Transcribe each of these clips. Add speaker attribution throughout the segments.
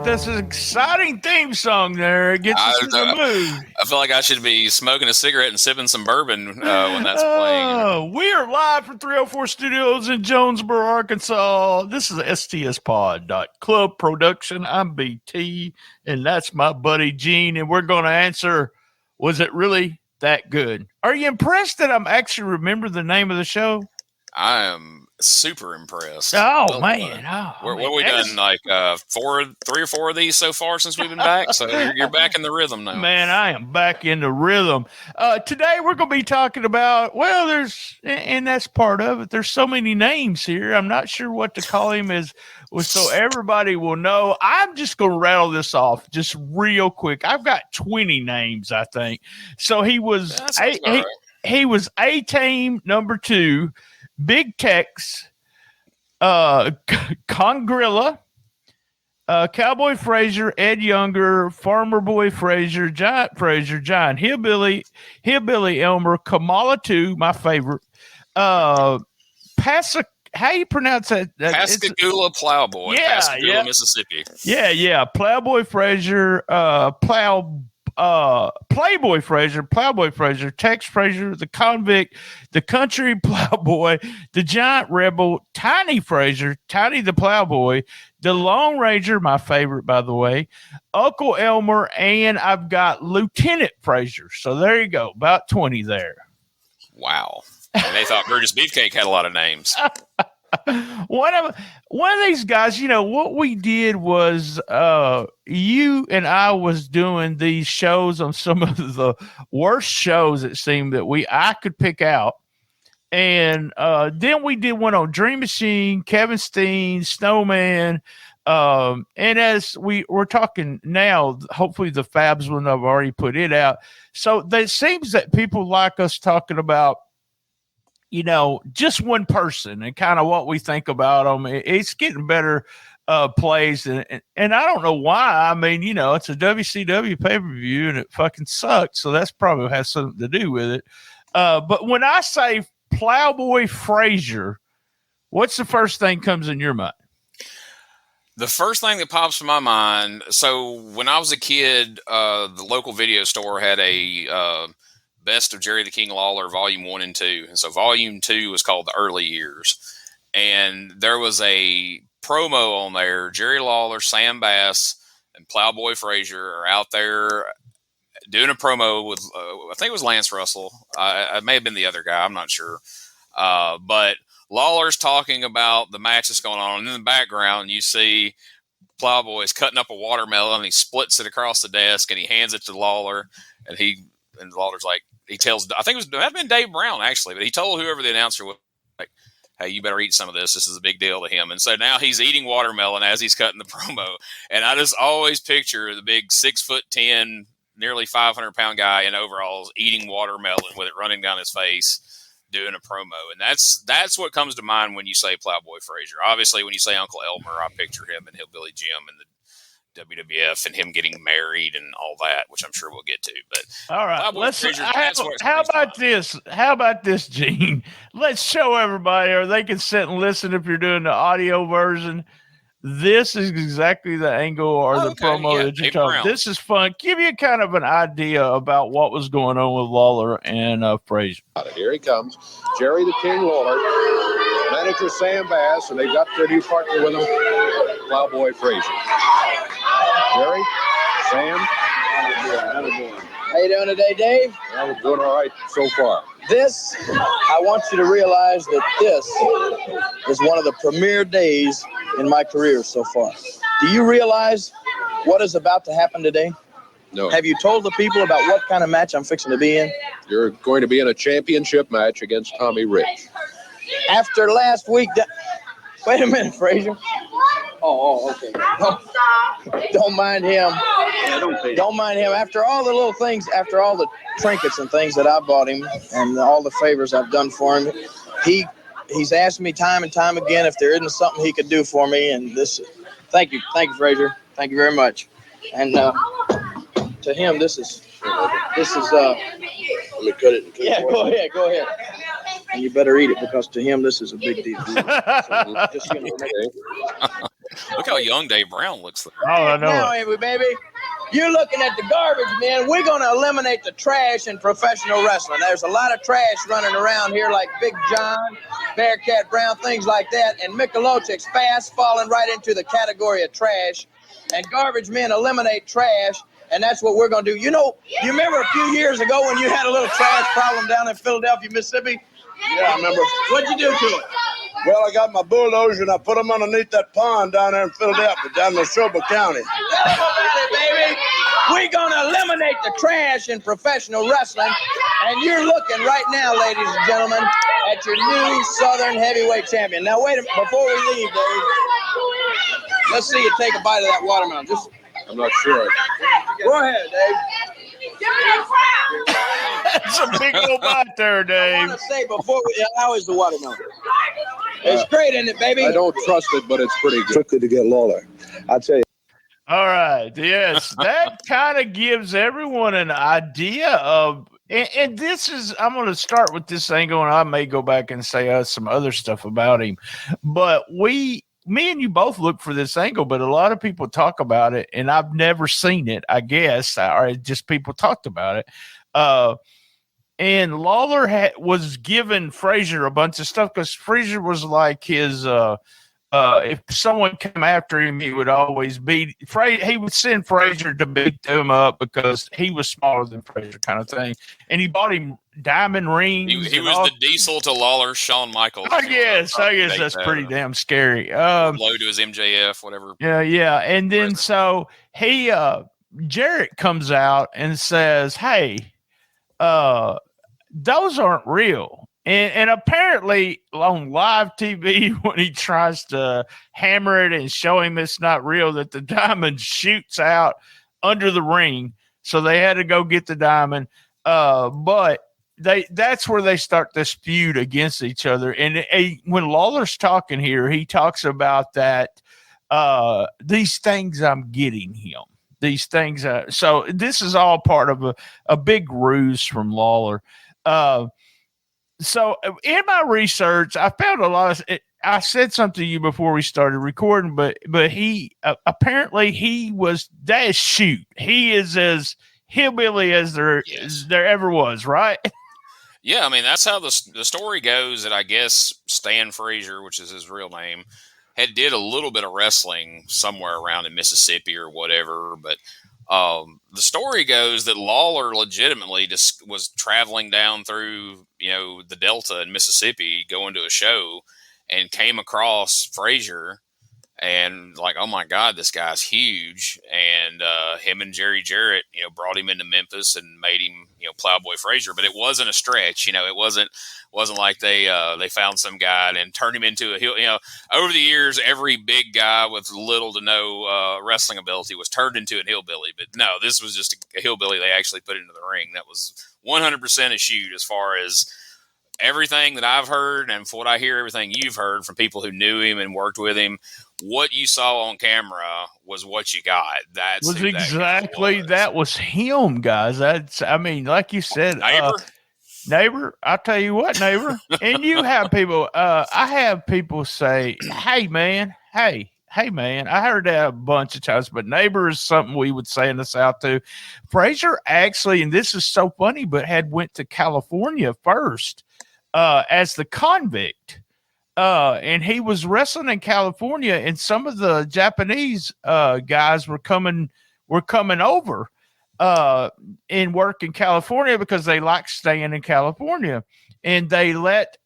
Speaker 1: with this exciting theme song there. It gets us in the mood.
Speaker 2: I feel like I should be smoking a cigarette and sipping some bourbon when that's playing.
Speaker 1: We are live from 304 Studios in Jonesboro, Arkansas. This is STSPOD Club production. I'm BT, and that's my buddy Gene, and we're going to answer, was it really that good? Are you impressed that I'm actually remember the name of the show?
Speaker 2: I am super impressed.
Speaker 1: Oh, man.
Speaker 2: What have we done? Like 3 or 4 of these so far since we've been back. So you're back in the rhythm now.
Speaker 1: Man, I am back in the rhythm. Today we're going to be talking about, and that's part of it. There's so many names here. I'm not sure what to call him so everybody will know. I'm just going to rattle this off just real quick. I've got 20 names, I think. So he was he was A-Team number 2. Big Tex, Congrilla, Cowboy Frazier, Ed Younger, Farmer Boy Frazier, Giant Hillbilly Elmer, Kamala 2, my favorite. How you pronounce that?
Speaker 2: Pascagoula Plowboy, Pascagoula, Mississippi.
Speaker 1: Yeah. Plowboy Frazier, Playboy Frazier, Plowboy Frazier, Tex Frazier, the Convict, the Country Plowboy, the Giant Rebel, Tiny Frazier, Tiny the Plowboy, the Lone Ranger, my favorite, by the way, Uncle Elmer, and I've got Lieutenant Frazier. So there you go, about 20 there.
Speaker 2: Wow. And they thought Burgess Beefcake had a lot of names.
Speaker 1: One of these guys, what we did was you and I was doing these shows on some of the worst shows, it seemed, that I could pick out. And then we did one on Dream Machine, Kevin Steen, Snowman. And as we're talking now, hopefully the Fabs one I've already put it out. So it seems that people like us talking about, just one person and kind of what we think about them. It's getting better plays. And I don't know why. I mean, it's a WCW pay-per-view and it fucking sucks. So that's probably has something to do with it. But when I say Plowboy Frazier, what's the first thing comes in your mind?
Speaker 2: The first thing that pops in my mind, so when I was a kid, the local video store had a Best of Jerry the King Lawler, Volume 1 and 2. And so Volume 2 was called The Early Years. And there was a promo on there. Jerry Lawler, Sam Bass, and Plowboy Frazier are out there doing a promo with, I think it was Lance Russell. It may have been the other guy. I'm not sure. But Lawler's talking about the match that's going on. And in the background, you see Plowboy's cutting up a watermelon. And he splits it across the desk and he hands it to Lawler. And Lawler's like, he tells, I think it might have been Dave Brown actually, but he told whoever the announcer was, like, hey, you better eat some of this. This is a big deal to him. And so now he's eating watermelon as he's cutting the promo. And I just always picture the big 6'10", nearly 500-pound guy in overalls eating watermelon with it running down his face, doing a promo. And that's what comes to mind when you say Plowboy Frazier. Obviously, when you say Uncle Elmer, I picture him and Hillbilly Jim and the WWF and him getting married and all that, which I'm sure we'll get to. But
Speaker 1: all right, how about this, Gene? Let's show everybody, or they can sit and listen if you're doing the audio version. This is exactly the angle or the promo that you're talking. This is fun. Give you kind of an idea about what was going on with Lawler and Frazier.
Speaker 3: Here he comes, Jerry the King Lawler, manager Sam Bass, and they've got their new partner with them, Plowboy Frazier. Jerry, Sam, how
Speaker 4: you doing today, Dave?
Speaker 3: Yeah, we're doing all right so far.
Speaker 4: I want you to realize that this is one of the premier days in my career so far. Do you realize what is about to happen today?
Speaker 3: No.
Speaker 4: Have you told the people about what kind of match I'm fixing to be in?
Speaker 3: You're going to be in a championship match against Tommy Rich.
Speaker 4: After last week, wait a minute, Frazier. Oh, okay. Don't mind him.
Speaker 3: Yeah,
Speaker 4: don't mind him. After all the little things, after all the trinkets and things that I bought him and all the favors I've done for him, he's asked me time and time again if there isn't something he could do for me. And thank you, Frazier. Thank you very much. And to him, this is.
Speaker 3: Let me cut it.
Speaker 4: Yeah, go ahead. And you better eat it because to him, this is a big deal. So just,
Speaker 2: Look how young Dave Brown looks there.
Speaker 1: Oh, I know
Speaker 4: now,
Speaker 1: it.
Speaker 4: baby, you're looking at the garbage men. We're going to eliminate the trash in professional wrestling. There's a lot of trash running around here, like Big John, Bearcat Brown, things like that. And Michelochic's fast falling right into the category of trash. And garbage men eliminate trash. And that's what we're going to do. You remember a few years ago when you had a little trash problem down in Philadelphia, Mississippi?
Speaker 3: Yeah, I remember.
Speaker 4: What'd you do to it?
Speaker 3: Well, I got my bulldozer and I put them underneath that pond down there in Philadelphia, down in Neshoba County.
Speaker 4: Tell them about it, baby. We're going to eliminate the trash in professional wrestling. And you're looking right now, ladies and gentlemen, at your new Southern Heavyweight Champion. Now, wait a minute. Before we leave, Dave, let's see you take a bite of that watermelon.
Speaker 3: I'm not sure.
Speaker 4: Go ahead, Dave.
Speaker 1: That's a big old bite there,
Speaker 4: I
Speaker 1: Dave.
Speaker 4: want to say before how is the watermelon? It's great, isn't it, baby?
Speaker 3: I don't trust it, but it's pretty good. Tricky to get Lawler. I tell you.
Speaker 1: All right. Yes, that kind of gives everyone an idea of, and this is, I'm going to start with this angle, and I may go back and say some other stuff about him. But me and you both look for this angle, but a lot of people talk about it, and I've never seen it, I guess, or just people talked about it. And Lawler was giving Frazier a bunch of stuff because Frazier was like his, if someone came after him, he would always beat he would send Frazier to beat him up because he was smaller than Frazier, kind of thing. And he bought him diamond rings.
Speaker 2: He was the Diesel to Lawler's Shawn Michaels.
Speaker 1: I guess that's pretty damn scary.
Speaker 2: Low to his MJF, whatever.
Speaker 1: Yeah. And then so Jarrett comes out and says, "Hey, those aren't real." And apparently on live TV, when he tries to hammer it and show him it's not real, that the diamond shoots out under the ring. So they had to go get the diamond. But that's where they start this feud against each other. And when Lawler's talking here, he talks about that these things I'm getting him. These things. So this is all part of a big ruse from Lawler. So in my research, I found a lot of. I said something to you before we started recording, but he apparently he was that shoot. He is as hillbilly as there ever was, right?
Speaker 2: Yeah, I mean that's how the story goes. That I guess Stan Frazier, which is his real name, did a little bit of wrestling somewhere around in Mississippi or whatever, but. The story goes that Lawler legitimately just was traveling down through, the Delta in Mississippi, going to a show, and came across Frazier, and like, oh my God, this guy's huge. And him and Jerry Jarrett, brought him into Memphis and made him, Plowboy Frazier. But it wasn't a stretch, it wasn't like they found some guy and turned him into a heel. Over the years, every big guy with little to no wrestling ability was turned into a hillbilly. But no, this was just a hillbilly they actually put into the ring. That was 100% a shoot as far as everything that I've heard, and from what I hear, everything you've heard from people who knew him and worked with him. What you saw on camera was what you got. That
Speaker 1: was him, guys. Like you said, neighbor, I'll tell you what, neighbor. And you have people, I have people say, hey man. I heard that a bunch of times, but neighbor is something we would say in the South too. Frazier actually, and this is so funny, but went to California first as the convict. And he was wrestling in California, and some of the Japanese guys were coming over and work in California because they like staying in California. And they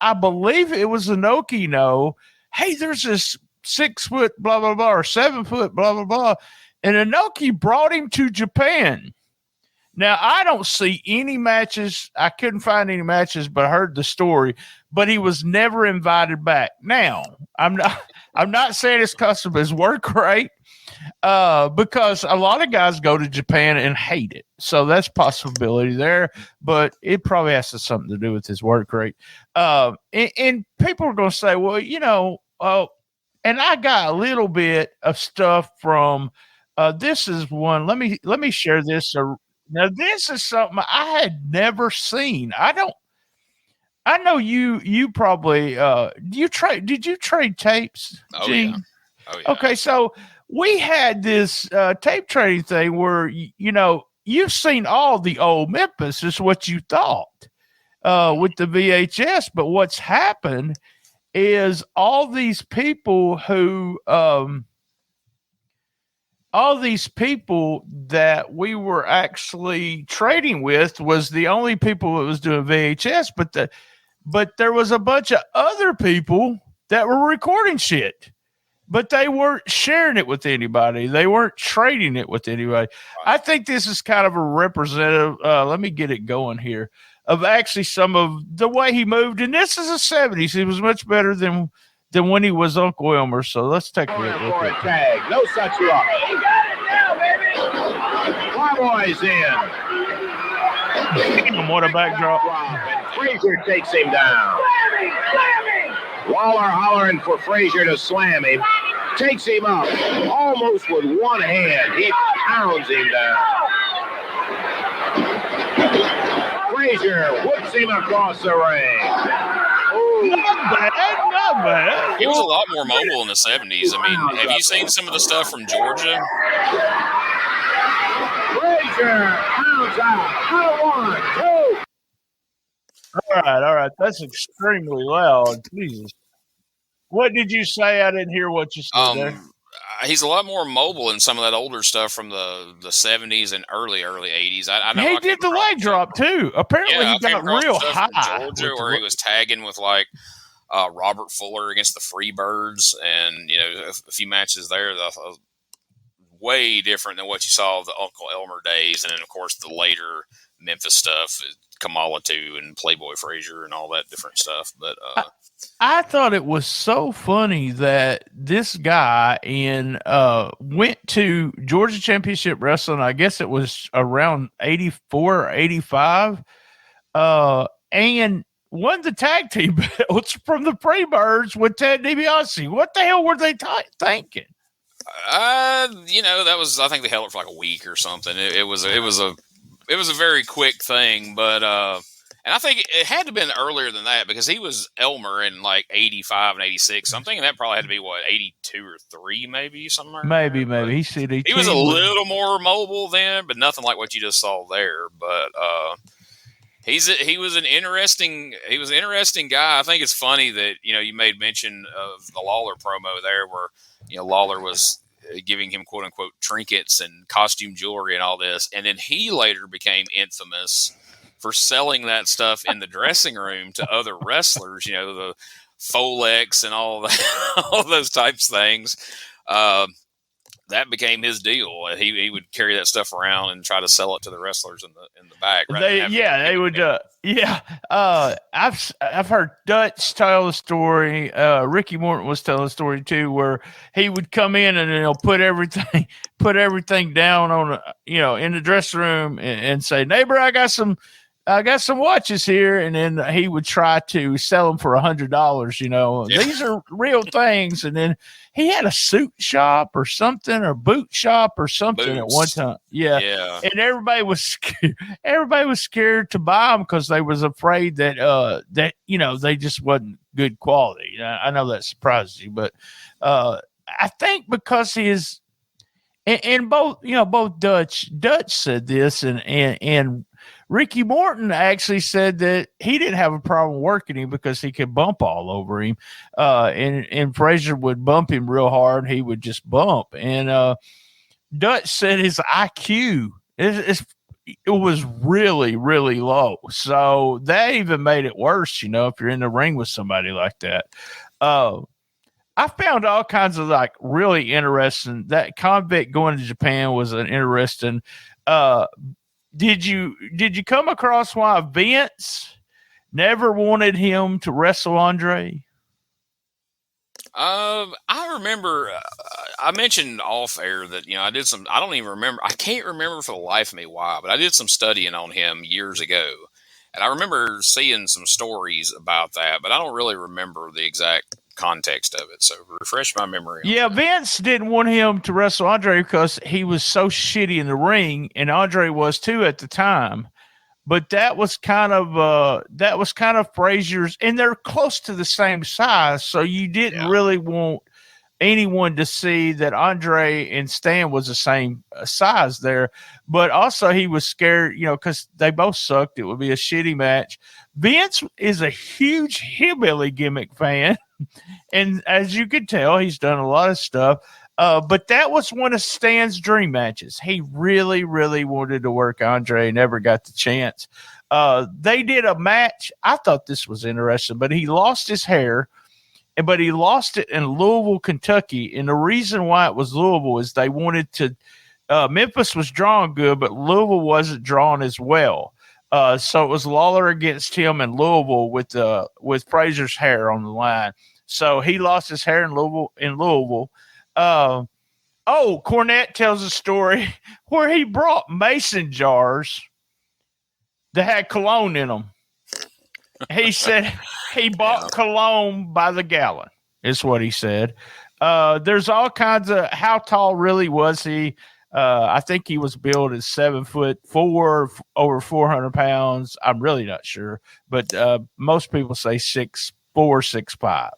Speaker 1: I believe it was Inoki know, hey, there's this 6 foot blah blah blah or 7 foot blah blah blah, and Inoki brought him to Japan. Now, I don't see any matches. I couldn't find any matches, but I heard the story. But he was never invited back. Now, I'm not saying it's because of his work rate, because a lot of guys go to Japan and hate it. So that's a possibility there. But it probably has something to do with his work rate. And people are going to say, well, and I got a little bit of stuff from. This is one. Let me share this. Now, this is something I had never seen. I know you probably did you trade tapes?
Speaker 2: Oh, Gene? Oh, yeah.
Speaker 1: Okay, so we had this tape trading thing where, you've seen all the old Memphis is what you thought with the VHS. But what's happened is all these people that we were actually trading with was the only people that was doing VHS, but there was a bunch of other people that were recording shit, but they weren't sharing it with anybody. They weren't trading it with anybody. I think this is kind of a representative. Let me get it going here of actually some of the way he moved. And this is the 70s. He was much better than when he was Uncle Elmer. So let's take a look.
Speaker 5: For a tag. No such luck. Flyboy's in.
Speaker 1: What a backdrop.
Speaker 5: And Frazier takes him down. Waller hollering for Frazier to slam him. Takes him up almost with one hand. He pounds him down. Frazier whips him across the ring.
Speaker 1: Not bad.
Speaker 2: He was a lot more mobile in the 70s. I mean, have you seen some of the stuff from Georgia?
Speaker 5: Frazier pounds out. 1, 2.
Speaker 1: All right. That's extremely loud. Jesus. What did you say? I didn't hear what you said there.
Speaker 2: He's a lot more mobile in some of that older stuff from the 70s and early 80s. I know
Speaker 1: he did the leg drop too. Apparently, he got real high.
Speaker 2: Georgia, where he was tagging with like Robert Fuller against the Freebirds, and a few matches there. Way different than what you saw of the Uncle Elmer days, and then of course the later Memphis stuff, Kamala 2 and Playboy Frazier and all that different stuff. But
Speaker 1: I thought it was so funny that this guy went to Georgia Championship Wrestling. I guess it was around 84 or 85, and won the tag team belts from the Freebirds with Ted DiBiase. What the hell were they thinking?
Speaker 2: That was, I think they held it for like a week or something. It was a very quick thing, but and I think it had to have been earlier than that because he was Elmer in like 85 and 86 something, and that probably had to be 82 or 3 maybe somewhere.
Speaker 1: Maybe
Speaker 2: he was a little more mobile then, but nothing like what you just saw there. But he was an interesting guy. I think it's funny that you made mention of the Lawler promo there, where Lawler was giving him quote unquote trinkets and costume jewelry and all this, and then he later became infamous for selling that stuff in the dressing room to other wrestlers. The Folex and all that, all those types of things. That became his deal. He would carry that stuff around and try to sell it to the wrestlers in the back.
Speaker 1: They would. I've heard Dutch tell the story. Ricky Morton was telling the story too, where he would come in and put everything down on in the dressing room and say, "Neighbor, I got some watches here," and then he would try to sell them for $100. These are real things. And then he had a suit shop or something, or boot shop or something at one time. Yeah. And everybody was scared. Everybody was scared to buy them because they was afraid that they just wasn't good quality. I know that surprises you, but I think because his and both Dutch said this and Ricky Morton actually said that he didn't have a problem working him because he could bump all over him. And Frazier would bump him real hard. He would just bump. And Dutch said his IQ, it was really, really low. So that even made it worse, if you're in the ring with somebody like that. I found all kinds of really interesting. That convict going to Japan was an interesting Did you come across why Vince never wanted him to wrestle Andre?
Speaker 2: I remember I mentioned off air that I did some. I don't even remember. I can't remember for the life of me why, but I did some studying on him years ago, and I remember seeing some stories about that, but I don't really remember the exact context of it. So refresh my memory.
Speaker 1: Yeah, Vince didn't want him to wrestle Andre because he was so shitty in the ring, and Andre was too at the time. But that was kind of Frazier's, and they're close to the same size, so you didn't really want anyone to see that Andre and Stan was the same size there, but also he was scared, because they both sucked. It would be a shitty match. Vince is a huge hillbilly gimmick fan, and as you could tell, he's done a lot of stuff. But that was one of Stan's dream matches. He really, really wanted to work Andre, never got the chance. They did a match. I thought this was interesting, but he lost his hair, but he lost it in Louisville, Kentucky. And the reason why it was Louisville is they wanted to, Memphis was drawing good, but Louisville wasn't drawing as well. So it was Lawler against him in Louisville with Frazier's hair on the line. So he lost his hair in Louisville. Cornette tells a story where he brought mason jars that had cologne in them. He said he bought cologne by the gallon, is what he said. There's all kinds of, how tall really was he? I think he was billed as 7'4", over 400 pounds. I'm really not sure, but most people say 6'4", 6'5".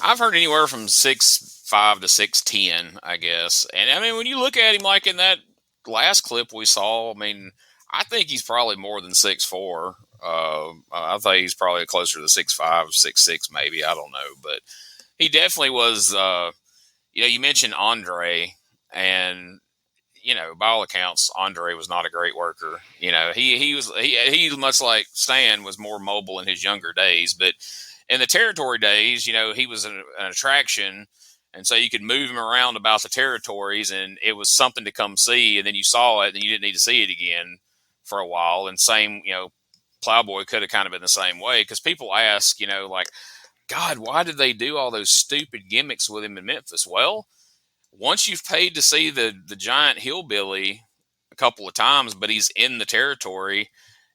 Speaker 2: I've heard anywhere from 6'5" to 6'10", I guess. And I mean, when you look at him like in that last clip we saw, I mean, I think he's probably more than 6'4". I think he's probably closer to 6'5", 6'6", maybe. I don't know, but he definitely was. You mentioned Andre, and by all accounts, Andre was not a great worker. He much like Stan was more mobile in his younger days, but in the territory days, he was an attraction, and so you could move him around about the territories, and it was something to come see. And then you saw it, and you didn't need to see it again for a while. And same, Plowboy could have kind of been the same way, because people ask, like, God, why did they do all those stupid gimmicks with him in Memphis? Well, once you've paid to see the giant hillbilly a couple of times, but he's in the territory,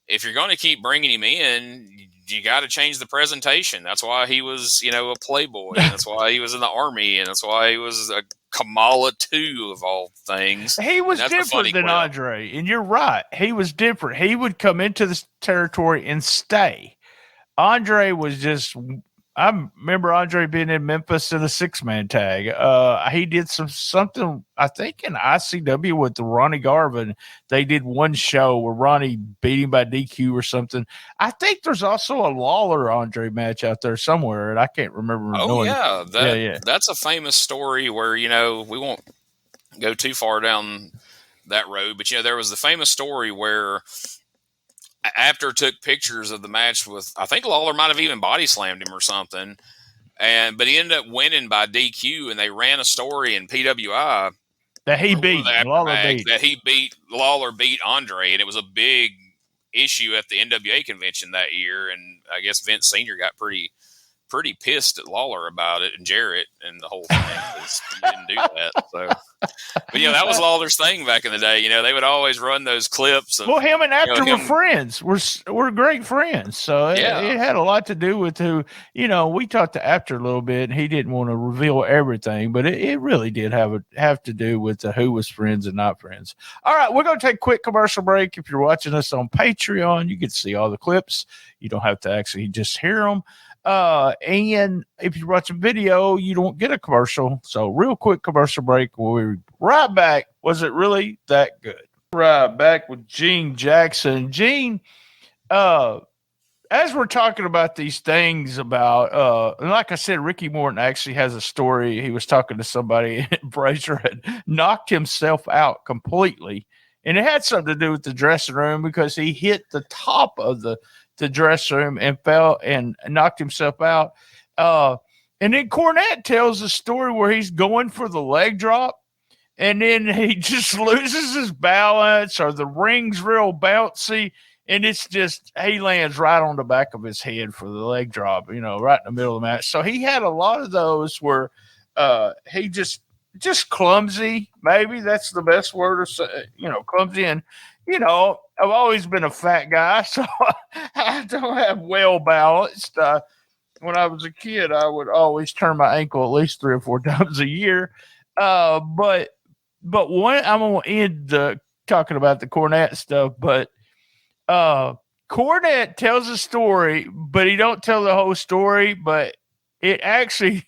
Speaker 2: if you're going to keep bringing him in, you got to change the presentation. That's why he was, a playboy. And that's why he was in the Army, and that's why he was a Kamala 2 of all things.
Speaker 1: He was different than Andre, and you're right. He was different. He would come into this territory and stay. Andre was just, I remember Andre being in Memphis in a 6-man tag. He did something, I think, in ICW with the Ronnie Garvin. They did one show where Ronnie beat him by DQ or something. I think there's also a Lawler Andre match out there somewhere, and I can't remember.
Speaker 2: Oh, yeah. That's a famous story where, we won't go too far down that road, but, there was the famous story where after took pictures of the match with, I think Lawler might have even body slammed him or something, but he ended up winning by DQ, and they ran a story in PWI
Speaker 1: that he beat
Speaker 2: Lawler beat Andre, and it was a big issue at the NWA convention that year, and I guess Vince Sr. got pretty pissed at Lawler about it, and Jarrett and the whole thing, because he didn't do that. So, but that was Lawler's thing back in the day. They would always run those clips. Of,
Speaker 1: him and Apter were friends. We're great friends. So it had a lot to do with who. We talked to Apter a little bit, and he didn't want to reveal everything, but it really did have to do with who was friends and not friends. All right, we're going to take a quick commercial break. If you're watching us on Patreon, you can see all the clips. You don't have to actually just hear them. And if you're watching video, you don't get a commercial. So real quick commercial break. We'll be right back. Was it really that good? Right back with Gene Jackson. Gene, as we're talking about these things about, and like I said, Ricky Morton actually has a story. He was talking to somebody, and Frazier had knocked himself out completely. And it had something to do with the dressing room, because he hit the top of the dressing room and fell and knocked himself out. And then Cornette tells a story where he's going for the leg drop, and then he just loses his balance, or the ring's real bouncy, and it's just, he lands right on the back of his head for the leg drop, right in the middle of the match. So he had a lot of those where he just clumsy. Maybe that's the best word to say, clumsy. And I've always been a fat guy, so I don't have well balanced. When I was a kid, I would always turn my ankle at least 3 or 4 times a year. But one, I'm gonna end talking about the Cornette stuff. But Cornette tells a story, but he don't tell the whole story. But it actually,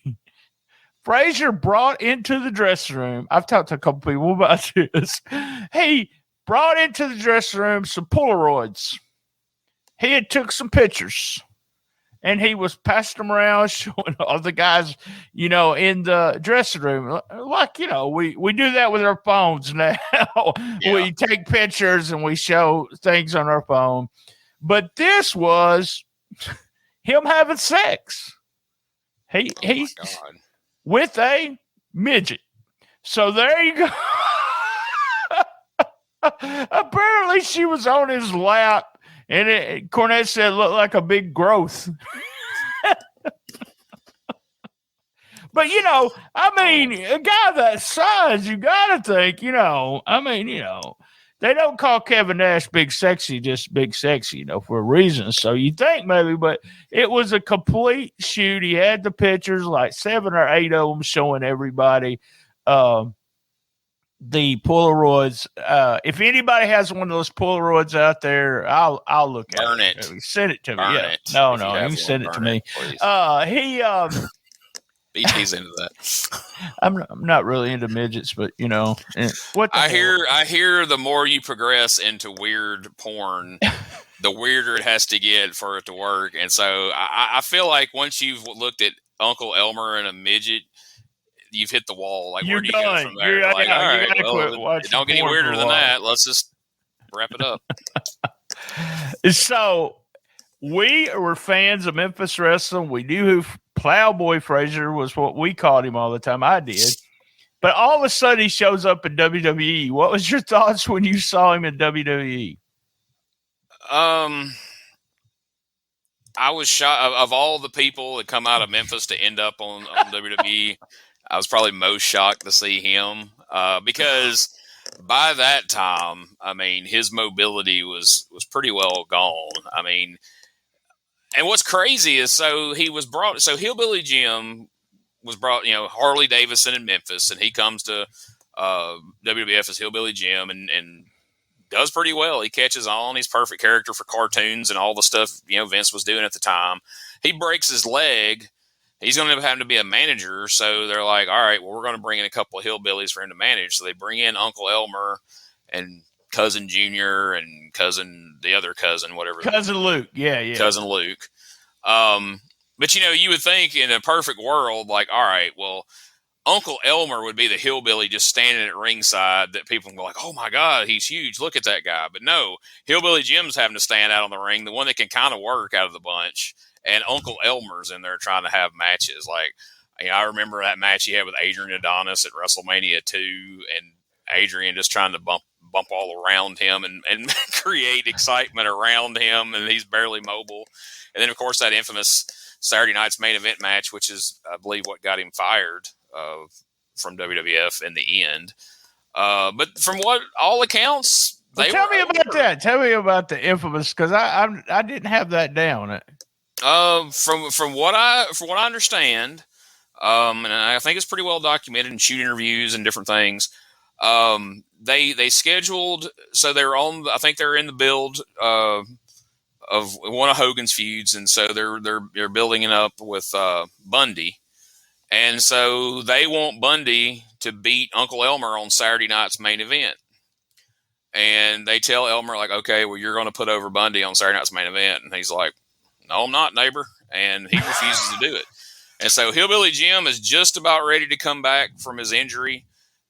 Speaker 1: Frazier brought into the dressing room. I've talked to a couple people about this. He brought into the dressing room some Polaroids. He had took some pictures, and he was passing them around, showing all the guys, in the dressing room. Like, we do that with our phones now. Yeah. We take pictures and we show things on our phone. But this was him having sex. He's with a midget. So there you go. Apparently she was on his lap, and Cornette said it looked like a big growth. But, a guy that size, you got to think, they don't call Kevin Nash big sexy, just big sexy, for a reason. So you think maybe, but it was a complete shoot. He had the pictures, like 7 or 8 of them, showing everybody the Polaroids. If anybody has one of those Polaroids out there, I'll look at it. Send it to me.
Speaker 2: Burn
Speaker 1: yeah.
Speaker 2: it.
Speaker 1: No, you can send it to me.
Speaker 2: BT's into that.
Speaker 1: I'm not really into midgets, but what
Speaker 2: I hear the more you progress into weird porn, the weirder it has to get for it to work. And so I feel like once you've looked at Uncle Elmer and a midget, you've hit the wall. Like, where do you go from there? All right, well, don't get any weirder than that. Let's just wrap it up.
Speaker 1: So we were fans of Memphis wrestling. We knew who Plowboy Frazier was, what we called him all the time. I did. But all of a sudden he shows up in WWE. What was your thoughts when you saw him in WWE?
Speaker 2: I was shocked. Of all the people that come out of Memphis to end up on WWE, I was probably most shocked to see him because by that time, his mobility was pretty well gone. And what's crazy is, Hillbilly Jim was brought, Harley Davidson in Memphis, and he comes to WWF as Hillbilly Jim and does pretty well. He catches on. He's perfect character for cartoons and all the stuff, Vince was doing at the time. He breaks his leg. He's going to have to be a manager. So they're like, all right, well, we're going to bring in a couple of hillbillies for him to manage. So they bring in Uncle Elmer and Cousin Junior and the other cousin, whatever.
Speaker 1: Cousin Luke. Yeah.
Speaker 2: Cousin Luke. But you would think in a perfect world, like, all right, well, Uncle Elmer would be the hillbilly just standing at ringside that people can go like, oh my God, he's huge. Look at that guy. But no, Hillbilly Jim's having to stand out on the ring, the one that can kind of work out of the bunch. And Uncle Elmer's in there trying to have matches. Like, I remember that match he had with Adrian Adonis at WrestleMania 2, and Adrian just trying to bump all around him and create excitement around him, and he's barely mobile. And then, of course, that infamous Saturday night's main event match, which is, I believe, what got him fired from WWF in the end. But from what all accounts,
Speaker 1: tell me about that. Tell me about the infamous, because I didn't have that down.
Speaker 2: From what I understand, and I think it's pretty well documented in shoot interviews and different things. They scheduled, so they're on. I think they're in the build of one of Hogan's feuds, and so they're building it up with Bundy, and so they want Bundy to beat Uncle Elmer on Saturday night's main event. And they tell Elmer, like, okay, well, you're going to put over Bundy on Saturday night's main event, and he's like, no, I'm not, neighbor. And he refuses to do it. And so Hillbilly Jim is just about ready to come back from his injury.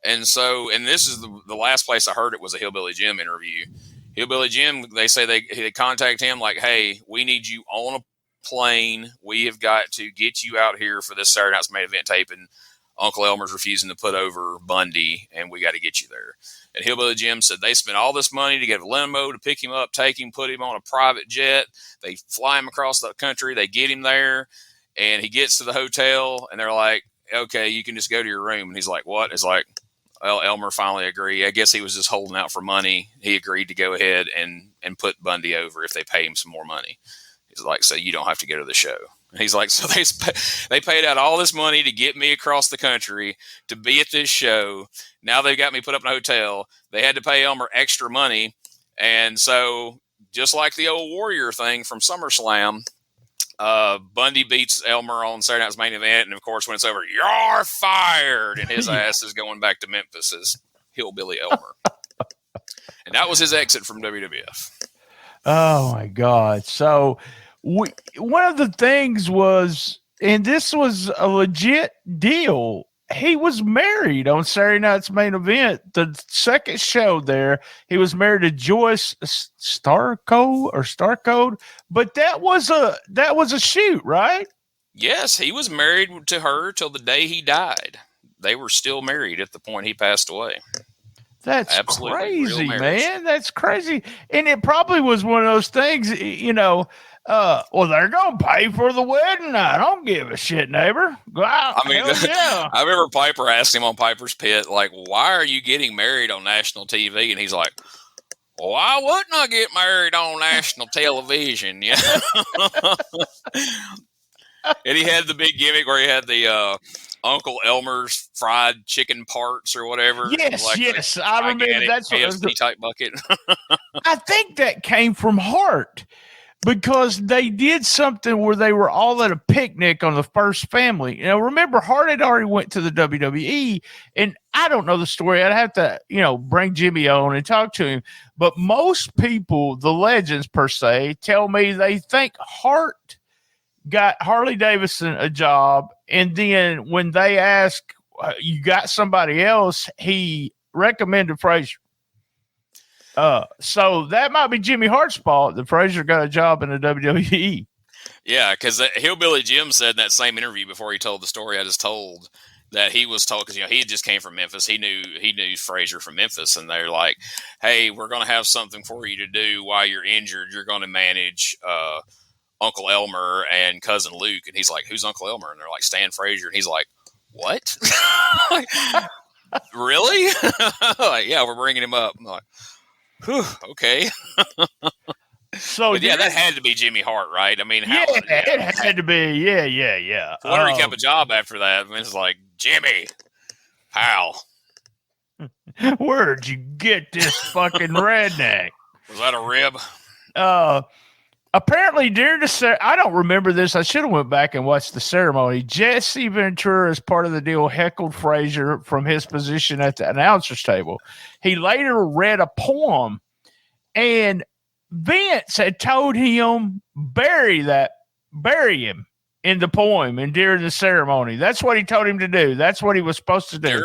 Speaker 2: And this is the last place I heard it was a Hillbilly Jim interview. Hillbilly Jim, they say they contact him like, hey, we need you on a plane. We have got to get you out here for this Saturday night's main event taping. Uncle Elmer's refusing to put over Bundy, and we got to get you there. And Hillbilly Jim said they spent all this money to get a limo to pick him up, take him, put him on a private jet. They fly him across the country. They get him there, and he gets to the hotel, and they're like, okay, you can just go to your room. And he's like, what? It's like, well, Elmer finally agreed. I guess he was just holding out for money. He agreed to go ahead and put Bundy over if they pay him some more money. He's like, so you don't have to go to the show. And he's like, so they paid out all this money to get me across the country to be at this show. Now they've got me put up in a hotel. They had to pay Elmer extra money. And so just like the old Warrior thing from SummerSlam, Bundy beats Elmer on Saturday Night's Main Event, and of course, when it's over, you're fired, and his ass is going back to Memphis as Hillbilly Elmer. And that was his exit from WWF.
Speaker 1: Oh my God! So, one of the things was, and this was a legit deal. He was married on Saturday Night's Main Event. The second show there, he was married to Joyce Starcode, but that was a shoot, right?
Speaker 2: Yes, he was married to her till the day he died. They were still married at the point he passed away.
Speaker 1: That's
Speaker 2: Absolutely
Speaker 1: crazy, man. That's crazy. And it probably was one of those things, well, they're going to pay for the wedding. I don't give a shit, neighbor. Wow,
Speaker 2: I mean,
Speaker 1: yeah.
Speaker 2: I remember Piper asked him on Piper's Pit, like, why are you getting married on national TV? And he's like, why wouldn't I get married on national television? Yeah. And he had the big gimmick where he had the Uncle Elmer's fried chicken parts or whatever.
Speaker 1: Yes,
Speaker 2: like
Speaker 1: yes. I remember that's what
Speaker 2: KFC type bucket.
Speaker 1: I think that came from Hart because they did something where they were all at a picnic on the First Family. Remember, Hart had already went to the WWE, and I don't know the story. I'd have to, bring Jimmy on and talk to him. But most people, the legends per se, tell me they think Hart got Harley Davidson a job, and then when they ask, you got somebody else, he recommended Frazier. So that might be Jimmy Hart's fault that Frazier got a job in the WWE.
Speaker 2: Yeah, because Hillbilly Jim said in that same interview before he told the story I just told that he was told, because he just came from Memphis. He knew Frazier from Memphis, and they're like, hey, we're going to have something for you to do while you're injured. You're going to manage Uncle Elmer and Cousin Luke. And he's like, who's Uncle Elmer? And they're like, Stan Frazier. And he's like, what? Really? Like, yeah, we're bringing him up. I'm like, whew, okay.
Speaker 1: So
Speaker 2: but yeah, that had to be Jimmy Hart, right? I mean,
Speaker 1: it had to be. Yeah.
Speaker 2: So wonder he kept a job after that. I mean, it's like, Jimmy, pal,
Speaker 1: where'd you get this fucking redneck?
Speaker 2: Was that a rib?
Speaker 1: Apparently during the I don't remember this. I should have went back and watched the ceremony. Jesse Ventura, as part of the deal, heckled Frazier from his position at the announcer's table. He later read a poem, and Vince had told him bury him in the poem and during the ceremony. That's what he told him to do. That's what he was supposed to do.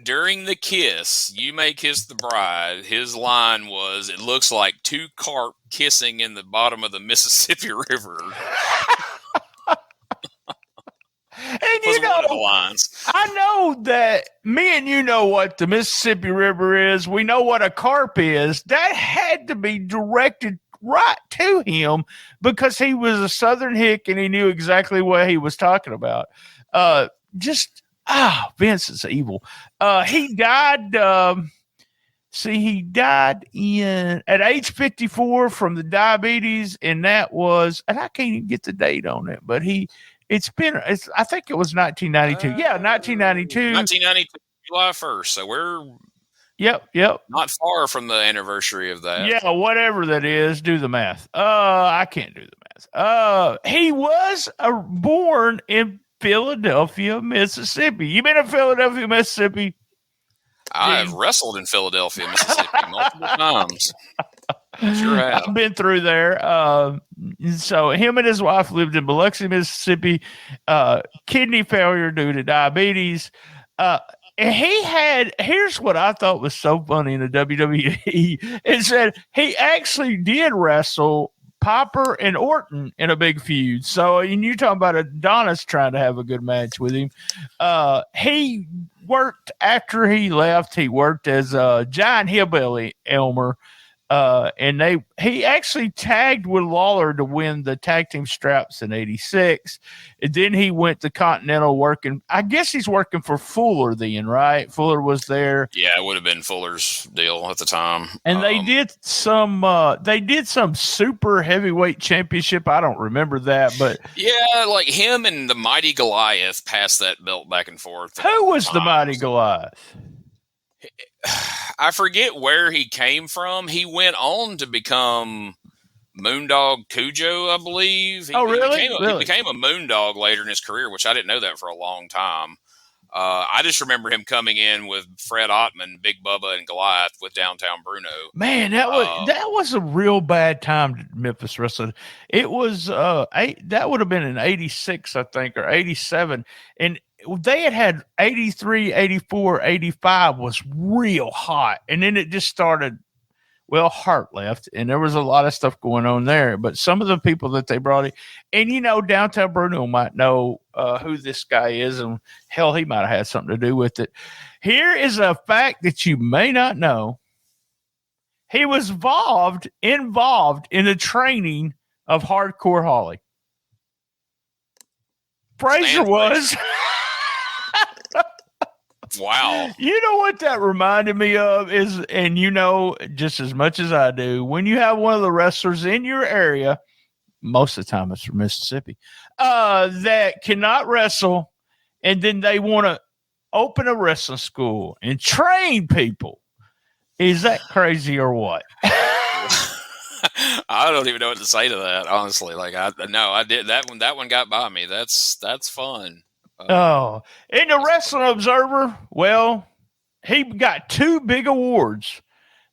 Speaker 2: During the kiss, you may kiss the bride. His line was, it looks like two carp kissing in the bottom of the Mississippi River.
Speaker 1: And
Speaker 2: was one of the lines.
Speaker 1: I know that me and you know what the Mississippi River is. We know what a carp is. That had to be directed right to him because he was a Southern hick and he knew exactly what he was talking about. Vince is evil. He died. He died at age 54 from the diabetes, and that was, and I can't even get the date on it, but I think it was 1992. 1992.
Speaker 2: 1992, July 1st. So we're
Speaker 1: Yep.
Speaker 2: not far from the anniversary of that.
Speaker 1: Yeah, whatever that is, do the math. I can't do the math. He was born in Philadelphia, Mississippi. You been in Philadelphia, Mississippi?
Speaker 2: I have wrestled in Philadelphia, Mississippi multiple times. Sure have.
Speaker 1: I've been through there. So him and his wife lived in Biloxi, Mississippi. Kidney failure due to diabetes. And here's what I thought was so funny in the WWE is that he actually did wrestle Piper and Orton in a big feud. So, and you're talking about Adonis trying to have a good match with him. He worked after he left. He worked as a giant hillbilly Elmer. And he actually tagged with Lawler to win the tag team straps in '86. And then he went to Continental working. I guess he's working for Fuller then, right? Fuller was there.
Speaker 2: Yeah, it would have been Fuller's deal at the time.
Speaker 1: And they did some super heavyweight championship. I don't remember that, but
Speaker 2: yeah, like him and the Mighty Goliath passed that belt back and forth.
Speaker 1: Who was the Mighty Goliath?
Speaker 2: I forget where he came from. He went on to become Moondog Cujo, I believe.
Speaker 1: Really?
Speaker 2: He became a Moondog later in his career, which I didn't know that for a long time. I just remember him coming in with Fred Ottman, Big Bubba, and Goliath with Downtown Bruno.
Speaker 1: Man, that was a real bad time to Memphis wrestling. It was that would have been in 86, I think, or 87. And they had 83, 84, 85 was real hot. And then it just started. Well, Hart left, and there was a lot of stuff going on there. But some of the people that they brought in, and Downtown Bruno might know who this guy is, and hell, he might have had something to do with it. Here is a fact that you may not know. He was involved in the training of Hardcore Holly. Frazier was.
Speaker 2: Wow.
Speaker 1: You know what that reminded me of is, and just as much as I do, when you have one of the wrestlers in your area, most of the time it's from Mississippi, that cannot wrestle, and then they want to open a wrestling school and train people. Is that crazy or what?
Speaker 2: I don't even know what to say to that, honestly. I did that one. That one got by me. That's fun.
Speaker 1: In the Wrestling Observer, well, he got 2 big awards.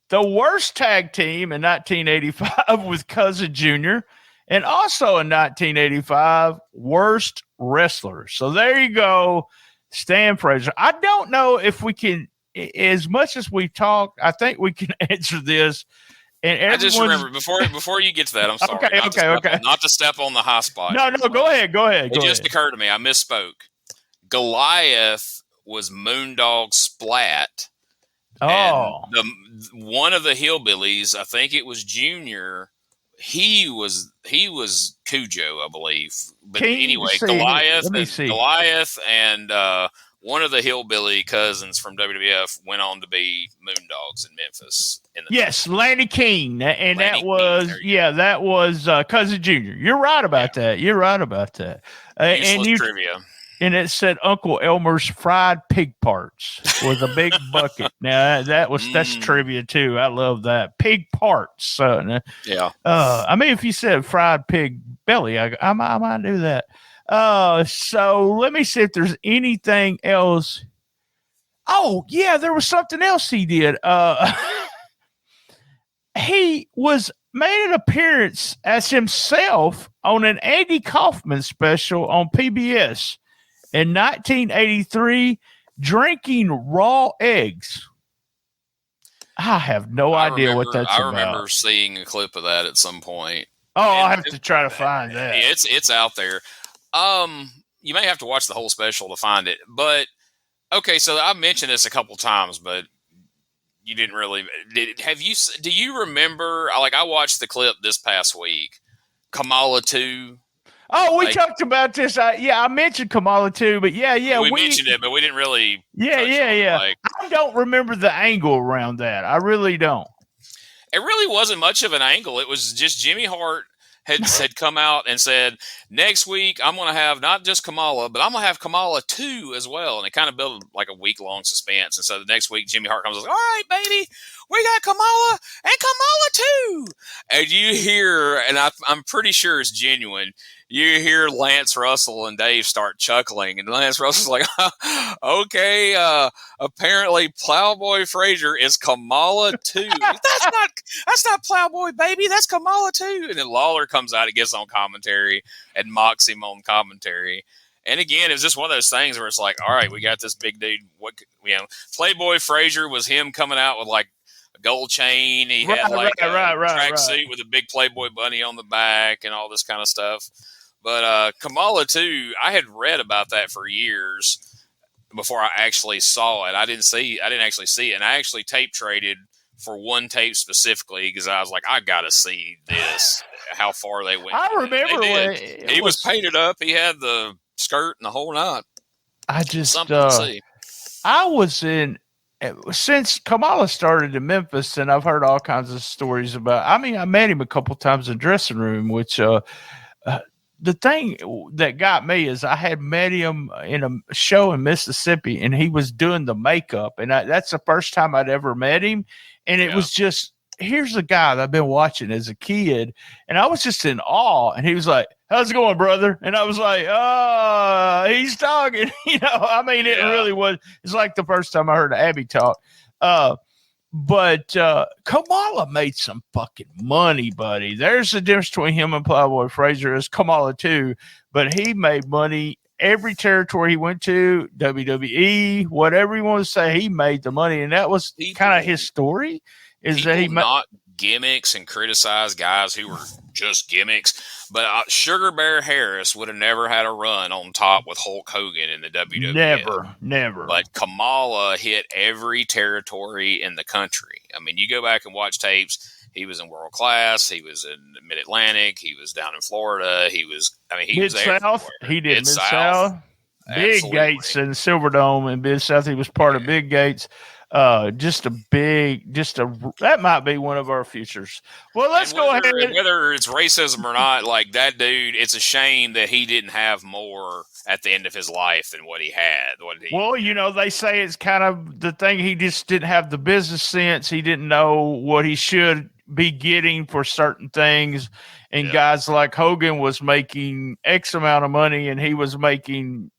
Speaker 1: The worst tag team in 1985 with Cousin Jr., and also in 1985, worst wrestler. So there you go, Stan Frazier. I don't know if we can, as much as we talk, I think we can answer this. And
Speaker 2: I just remember before you get to that, I'm sorry.
Speaker 1: Okay.
Speaker 2: Not to step on the hot spot.
Speaker 1: No, go ahead.
Speaker 2: It just occurred to me. I misspoke. Goliath was Moondog Splat.
Speaker 1: Oh.
Speaker 2: And one of the hillbillies, I think it was Junior, he was Cujo, I believe. But anyway, Goliath and one of the hillbilly cousins from WWF went on to be Moondogs in Memphis.
Speaker 1: Yes, Lanny King, and that was Cousin Junior. You're right about that.
Speaker 2: Useless trivia.
Speaker 1: And it said Uncle Elmer's fried pig parts with a big bucket. Now that's trivia too. I love that, pig parts.
Speaker 2: Yeah.
Speaker 1: If you said fried pig belly, I might do that. So let me see if there's anything else. Oh yeah, there was something else he did. He made an appearance as himself on an Andy Kaufman special on PBS. In 1983, drinking raw eggs. I have no idea what that's about.
Speaker 2: I remember seeing a clip of that at some point.
Speaker 1: Oh, I'll have to try to find that.
Speaker 2: It's out there. You may have to watch the whole special to find it. But, okay, so I mentioned this a couple times, but you didn't really. Do you remember, I watched the clip this past week, Kamala 2.
Speaker 1: Oh, we talked about this. I mentioned Kamala too, but we
Speaker 2: mentioned it, but we didn't really.
Speaker 1: Yeah. I don't remember the angle around that. I really don't.
Speaker 2: It really wasn't much of an angle. It was just Jimmy Hart had come out and said, next week I'm going to have not just Kamala, but I'm going to have Kamala 2 as well. And it kind of built like a week-long suspense. And so the next week Jimmy Hart comes and says, all right, baby, we got Kamala and Kamala 2. And you hear, and I'm pretty sure it's genuine, you hear Lance Russell and Dave start chuckling, and Lance Russell's like, okay, apparently Plowboy Frazier is Kamala 2. That's not Plowboy, baby. That's Kamala 2. And then Lawler comes out and gets on commentary and mocks him on commentary. And again, it was just one of those things where it's like, all right, we got this big dude. Playboy Frazier was him coming out with like a gold chain. He had a tracksuit with a big Playboy bunny on the back and all this kind of stuff. But Kamala 2, I had read about that for years before I actually saw it. I didn't actually see it. And I actually tape traded for one tape specifically because I was like, I got to see this, how far they went.
Speaker 1: I remember when
Speaker 2: he was painted up. He had the skirt and the whole knot.
Speaker 1: Something to see. I was since Kamala started in Memphis, and I've heard all kinds of stories about. I met him a couple times in the dressing room, which the thing that got me is I had met him in a show in Mississippi, and he was doing the makeup, and that's the first time I'd ever met him, and it was just here's a guy that I've been watching as a kid, and I was just in awe. And he was like, "How's it going, brother?" And I was like, "Oh, he's talking." I mean, it really was. It's like the first time I heard Abby talk. But Kamala made some fucking money, buddy. There's a difference between him and Playboy Frazier. As Kamala too, but he made money every territory he went to, WWE, whatever you want to say, he made the money, and that was kind of his story. Is that he
Speaker 2: not gimmicks and criticize guys who were just gimmicks, but Sugar Bear Harris would have never had a run on top with Hulk Hogan in the WWE.
Speaker 1: Never.
Speaker 2: But Kamala hit every territory in the country. I mean, you go back and watch tapes. He was in World Class. He was in Mid-Atlantic. He was down in Florida. He was
Speaker 1: Mid-South. He did Mid-South. Big Gates and Silverdome and Mid-South. He was part of Big Gates. That might be one of our futures. Well, let's go ahead.
Speaker 2: Whether it's racism or not, like that dude, it's a shame that he didn't have more at the end of his life than what he had.
Speaker 1: They say it's kind of the thing. He just didn't have the business sense. He didn't know what he should be getting for certain things. And guys like Hogan was making X amount of money and he was making,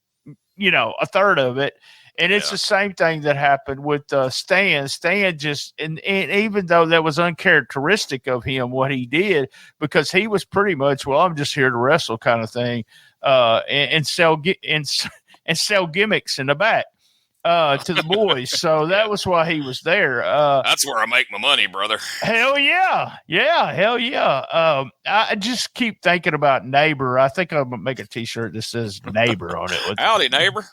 Speaker 1: a third of it. And it's the same thing that happened with Stan. Stan just, and even though that was uncharacteristic of him, what he did, because he was pretty much, well, I'm just here to wrestle kind of thing, and sell gimmicks in the back to the boys. So that was why he was there.
Speaker 2: That's where I make my money, brother.
Speaker 1: Hell yeah. Hell yeah. I just keep thinking about Neighbor. I think I'm going to make a t-shirt that says Neighbor on it.
Speaker 2: Howdy, neighbor.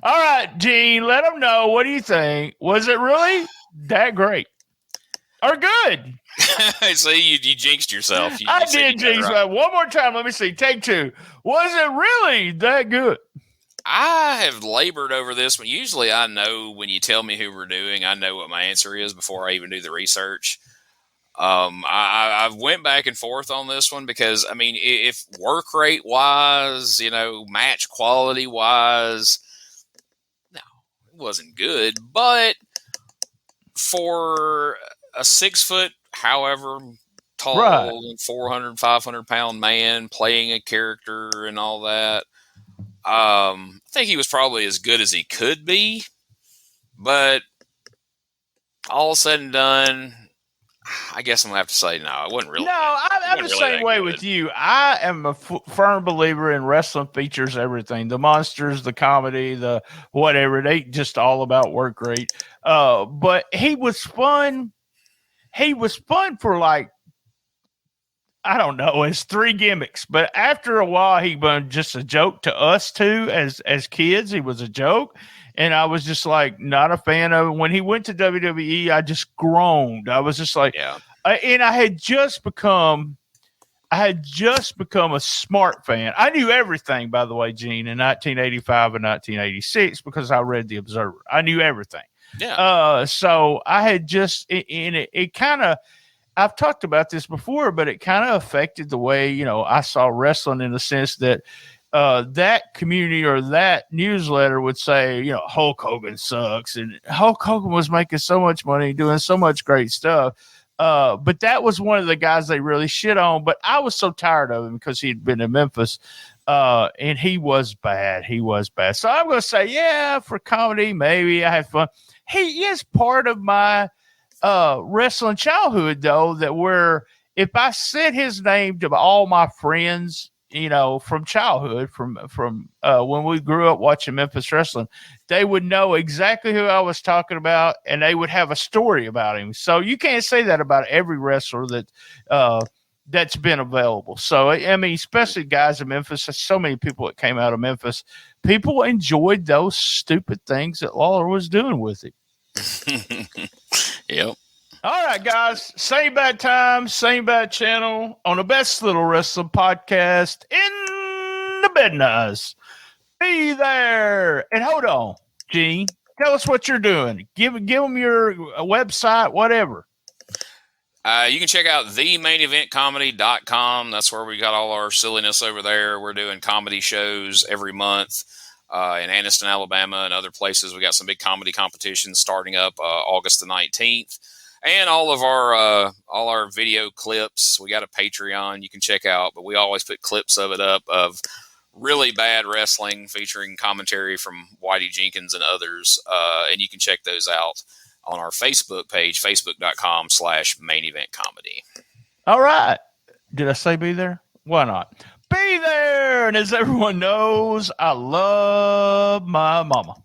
Speaker 1: All right, Gene, let them know. What do you think? Was it really that great or good?
Speaker 2: See, you jinxed yourself.
Speaker 1: I did jinx myself. One more time. Let me see. Take two. Was it really that good?
Speaker 2: I have labored over this one. Usually I know when you tell me who we're doing, I know what my answer is before I even do the research. I went back and forth on this one because, I mean, if work rate wise, match quality wise, no, it wasn't good. But for a 6 foot, however tall, 400, 500 pound man playing a character and all that, I think he was probably as good as he could be. But all said and done, I guess I'm going to have to say no. It wasn't really.
Speaker 1: No, I'm the same way with you. I am a firm believer in wrestling features everything. The monsters, the comedy, the whatever. They just all about work rate. But he was fun. He was fun for like, I don't know, it's 3 gimmicks. But after a while, he was just a joke to us too. As kids, he was a joke. And I was just like not a fan of it. When he went to WWE, I just groaned. I was just like, and I had just become a smart fan. I knew everything, by the way, Gene, in 1985 and 1986 because I read The Observer. I knew everything.
Speaker 2: Yeah.
Speaker 1: So I had just, it kind of, I've talked about this before, but it kind of affected the way, I saw wrestling in the sense that that community or that newsletter would say, Hulk Hogan sucks. And Hulk Hogan was making so much money, doing so much great stuff. But that was one of the guys they really shit on. But I was so tired of him because he'd been in Memphis. And he was bad. So I'm going to say, for comedy, maybe I had fun. He is part of my wrestling childhood, though, that where if I said his name to all my friends, from childhood, from when we grew up watching Memphis wrestling, they would know exactly who I was talking about, and they would have a story about him. So you can't say that about every wrestler that's been available. So, I mean, especially guys in Memphis, there's so many people that came out of Memphis. People enjoyed those stupid things that Lawler was doing with it.
Speaker 2: Yep.
Speaker 1: All right, guys. Same bad time, same bad channel on the best little wrestling podcast in the business. Be there. And hold on, Gene. Tell us what you're doing. Give them your website, whatever.
Speaker 2: You can check out themaineventcomedy.com. That's where we got all our silliness over there. We're doing comedy shows every month. in Anniston, Alabama, and other places. We got some big comedy competitions starting up August the 19th. And all our video clips, we got a Patreon you can check out, but we always put clips of it up of really bad wrestling featuring commentary from Whitey Jenkins and others. And you can check those out on our Facebook page, facebook.com/main event comedy.
Speaker 1: All right. Did I say be there? Why not? Be there. And as everyone knows, I love my mama.